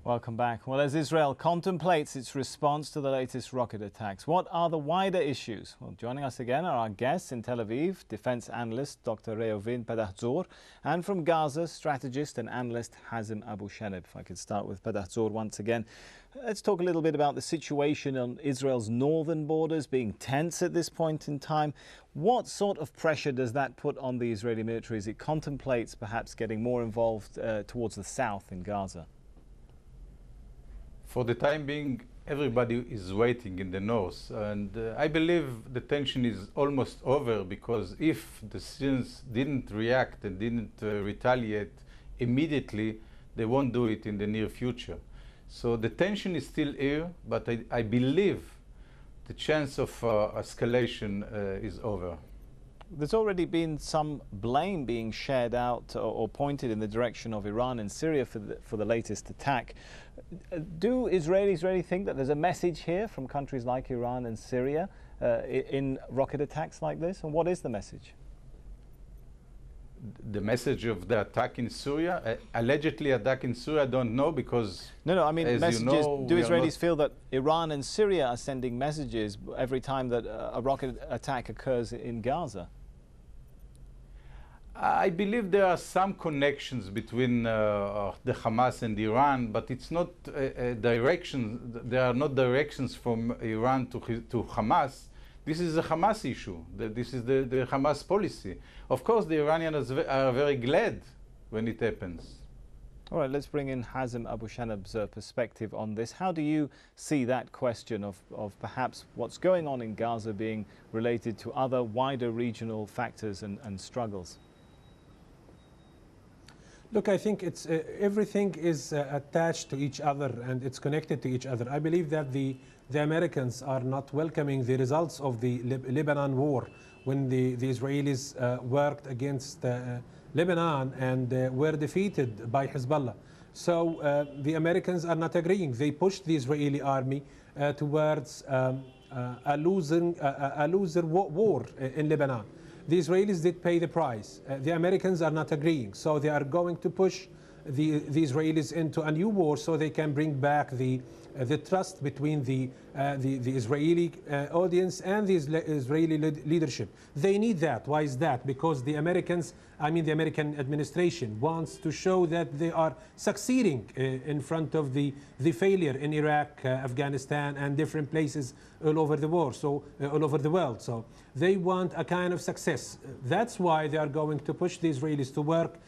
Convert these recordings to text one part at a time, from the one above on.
Welcome back. Well, as Israel contemplates its response to the latest rocket attacks, what are the wider issues? Well, joining us again are our guests in Tel Aviv, defense analyst Dr. Reovin Pedahzor, and from Gaza, strategist and analyst Hazem Abu Shaneb. If I could start with Pedahzor once again. Let's talk a little bit about the situation on Israel's northern borders being tense at this point in time. What sort of pressure does that put on the Israeli military as it contemplates perhaps getting more involved towards the south in Gaza? For the time being, everybody is waiting in the north, and I believe the tension is almost over, because if the Syrians didn't react and didn't retaliate immediately, they won't do it in the near future. So the tension is still here, but I believe the chance of escalation is over. There's already been some blame being shared out or pointed in the direction of Iran and Syria for the latest attack. Do Israelis really think that there's a message here from countries like Iran and Syria in rocket attacks like this? And what is the message? The message of the attack in Syria, allegedly attack in Syria, I don't know, because No, I mean messages. You know, do Israelis feel that Iran and Syria are sending messages every time that a rocket attack occurs in Gaza? I believe there are some connections between the Hamas and Iran, but it's not a direction. There are not directions from Iran to Hamas. This is a Hamas issue. This is the Hamas policy. Of course, the Iranians are very glad when it happens. All right, let's bring in Hazem Abu Shaneb's perspective on this. How do you see that question of perhaps what's going on in Gaza being related to other wider regional factors and struggles? Look, I think it's everything is attached to each other and it's connected to each other. I believe that the Americans are not welcoming the results of the Lebanon war, when the Israelis worked against Lebanon and were defeated by Hezbollah. So the Americans are not agreeing. They pushed the Israeli army towards a loser war in Lebanon. The Israelis did pay the price. The Americans are not agreeing. So they are going to push the Israelis into a new war so they can bring back the trust between the Israeli audience and the Israeli leadership. They need that. Why is that? Because the Americans, the American administration wants to show that they are succeeding in front of the failure in Iraq, Afghanistan, and different places all over the world. So they want a kind of success. That's why they are going to push the Israelis to work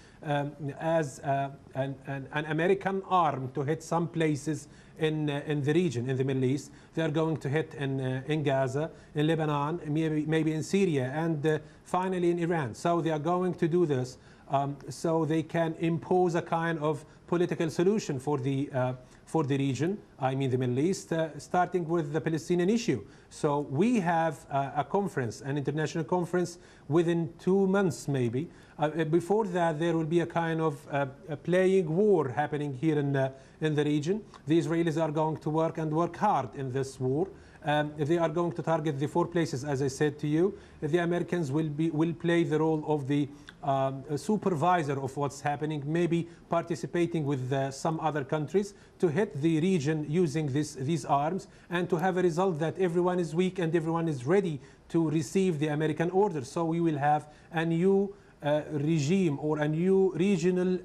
as an American arm to hit some places in the region, in the Middle East. They are going to hit in Gaza, in Lebanon, maybe in Syria, and finally in Iran. So they are going to do this so they can impose a kind of political solution for the region, the Middle East, starting with the Palestinian issue. So we have a conference, an international conference, within 2 months maybe. Before that, there will be a kind of a playing war happening here in the region. The Israelis are going to work hard in this war. They are going to target the 4 places, as I said to you. The Americans will play the role of the supervisor of what's happening, maybe participating with some other countries to hit the region using these arms, and to have a result that everyone is weak and everyone is ready to receive the American order. So we will have a new regime or a new regional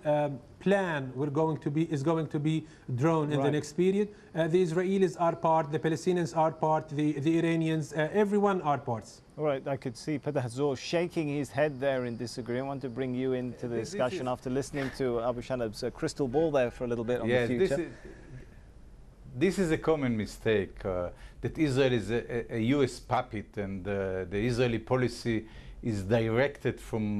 plan is going to be drawn in the next period. The Israelis are part, the Palestinians are part, the Iranians, everyone are parts. All right, I could see Pedahzor shaking his head there in disagreement. I want to bring you into the discussion after listening to Abu Shaneb's crystal ball there for a little bit on the future. This is a common mistake, that Israel is a US puppet and the Israeli policy is directed from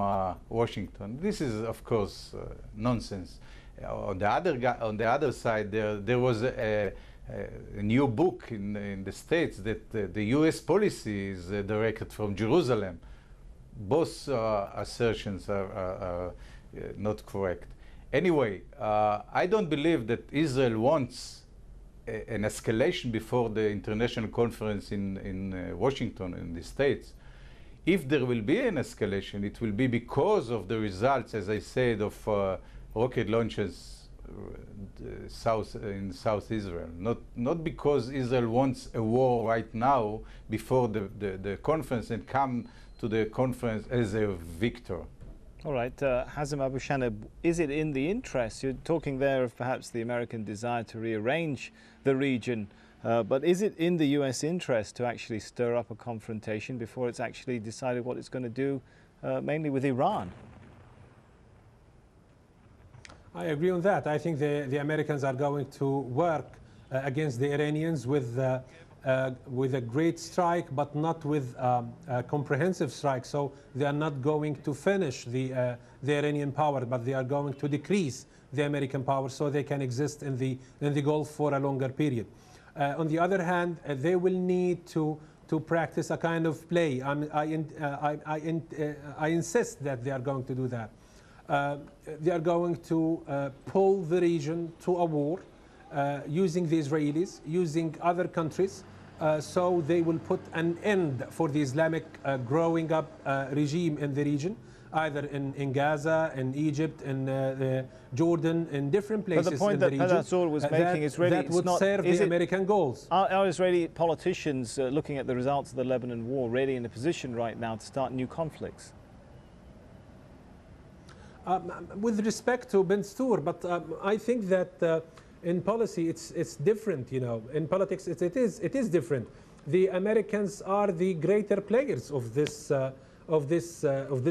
Washington. This is, of course, nonsense. On the other side, there was a new book in the States that the U.S. policy is directed from Jerusalem. Both assertions are not correct. Anyway, I don't believe that Israel wants an escalation before the international conference in Washington, in the States. If there will be an escalation, it will be because of the results, as I said, of rocket launches South Israel. Not because Israel wants a war right now before the conference and come to the conference as a victor. All right, Hazem Abu Shanab, is it in the interest? You're talking there of perhaps the American desire to rearrange the region, but is it in the US interest to actually stir up a confrontation before it's actually decided what it's going to do, mainly with Iran? I agree on that. I think the Americans are going to work against the Iranians with a great strike, but not with a comprehensive strike. So they are not going to finish the Iranian power, but they are going to decrease the American power so they can exist in the Gulf for a longer period. On the other hand, they will need to practice a kind of play. I insist that they are going to do that. They are going to pull the region to a war using the Israelis, using other countries, so they will put an end for the Islamic growing up regime in the region, either in Gaza, in Egypt, in Jordan, in different places in the region. But the point that Padatzur was making is really that would serve the American goals. Are Israeli politicians looking at the results of the Lebanon war really in a position right now to start new conflicts? With respect to Ben Stur, but I think that in policy it's different. You know, in politics it is different. The Americans are the greater players of this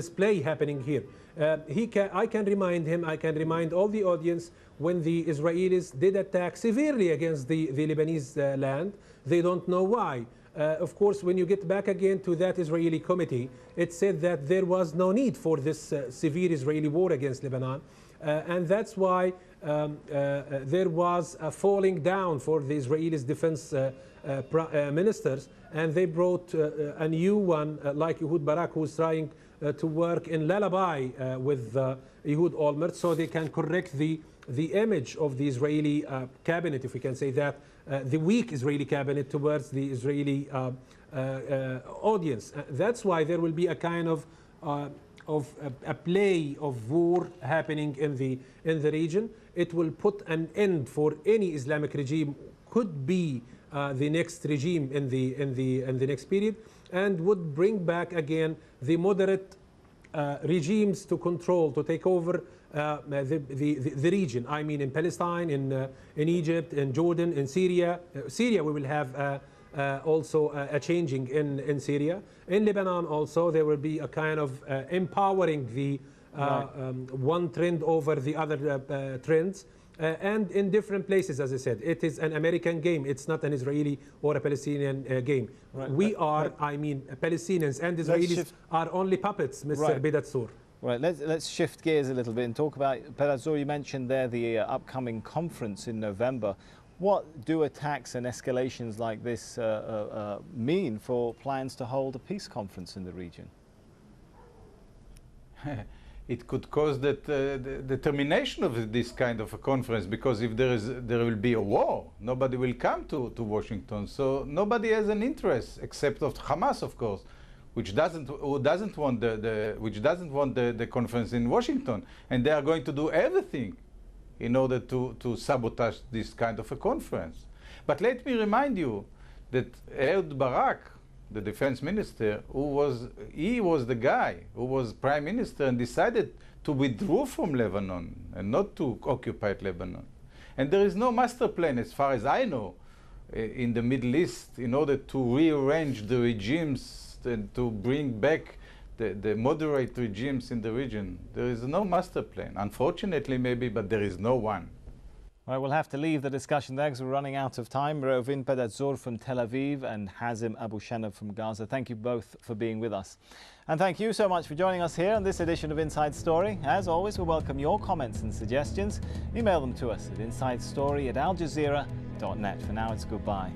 play happening here. I can remind him. I can remind all the audience when the Israelis did attack severely against the Lebanese land. They don't know why. Of course, when you get back again to that Israeli committee, it said that there was no need for this severe Israeli war against Lebanon. And that's why there was a falling down for the Israelis' defense ministers. And they brought a new one, like Ehud Barak, who's trying to work in lullaby with Ehud Olmert, so they can correct the image of the Israeli cabinet, if we can say that, the weak Israeli cabinet towards the Israeli audience. That's why there will be a kind of a play of war happening in the region. It will put an end for any Islamic regime, could be the next regime in the next period, and would bring back again the moderate regimes to control, to take over the region. I mean, in Palestine, in Egypt, in Jordan, in Syria. Syria, we will have also a changing in Syria. In Lebanon also, there will be a kind of empowering the one trend over the other trends. And in different places, as I said, it is an American game. It's not an Israeli or a Palestinian game. Right. We are, I mean, Palestinians and Israelis are only puppets, Mr. Padatzur. Right, let's shift gears a little bit and talk about, Padatzur, you mentioned there the upcoming conference in November. What do attacks and escalations like this mean for plans to hold a peace conference in the region? It could cause the termination of this kind of a conference, because if there will be a war, nobody will come to Washington. So nobody has an interest except of Hamas, of course, which doesn't want the conference in Washington, and they are going to do everything in order to sabotage this kind of a conference. But let me remind you that Ehud Barak, the defense minister, he was the guy who was prime minister and decided to withdraw from Lebanon and not to occupy Lebanon. And there is no master plan, as far as I know, in the Middle East in order to rearrange the regimes and to bring back the moderate regimes in the region. There is no master plan. Unfortunately, maybe, but there is no one. All right, we'll have to leave the discussion there because we're running out of time. Rovin Padatzur from Tel Aviv and Hazem Abu Shanab from Gaza. Thank you both for being with us. And thank you so much for joining us here on this edition of Inside Story. As always, we welcome your comments and suggestions. Email them to us at insidestory@aljazeera.net. For now, it's goodbye.